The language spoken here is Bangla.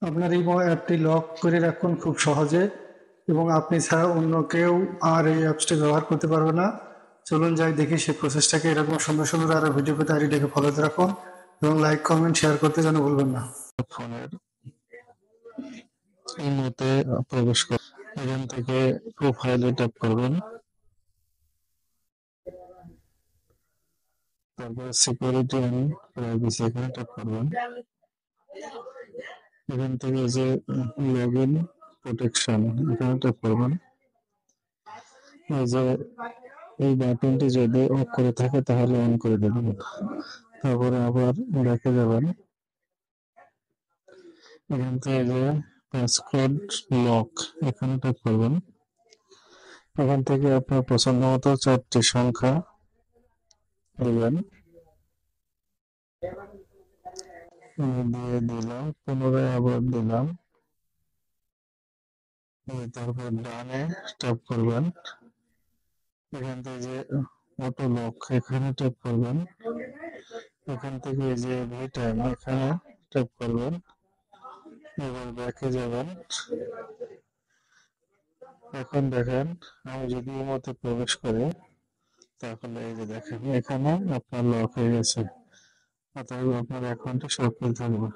আপনার ইমো অ্যাপটি লক করে রাখুন খুব সহজে, এবং আপনি ছাড়া অন্য কেউ আর এই অ্যাপসটি ব্যবহার করতে পারবে না। চলুন যাই দেখি সেই প্রসেসটাকে। এরকম সুন্দর সুন্দর আরো ভিডিও পেতে আইডিটাকে ফলোতে রাখুন এবং লাইক কমেন্ট শেয়ার করতে যেন ভুলবেন না। ফোনের ইমোতে প্রবেশ করুন। এখান থেকে প্রোফাইলে ট্যাপ করবেন, তারপর সিকিউরিটি এন্ড প্রাইভেসি এখানে ট্যাপ করবেন। এখান থেকে যে লগ ইন প্রোটেকশন এখানে ট্যাপ করবেন। এই যে এই বাটনটি যদি অফ করে থাকে তাহলে অন করে দেবেন। তারপরে আবার ব্যাকে যাবেন। এখান থেকে যে পাসকোড লক এখানে ট্যাপ করবেন। এখান থেকে আপনার পছন্দ মতো 4টি সংখ্যা দিবেন। দিয়ে দিলাম, পুনরায় আবার দিলাম। তারপর ডানে ট্যাপ করবেন। এখান থেকে যে অটো লক এখানে ট্যাপ করবেন। এখান থেকে যে এভরি টাইম এখানে ট্যাপ করবেন। এবার ব্যাকে যাবেন। এখন দেখেন আমি যদি এর মধ্যে প্রবেশ করি তাহলে এই যে দেখেন এখানে আপনার লক হয়ে গেছে, অতএব আপনার অ্যাকাউন্টে সক্রিয় থাকবে।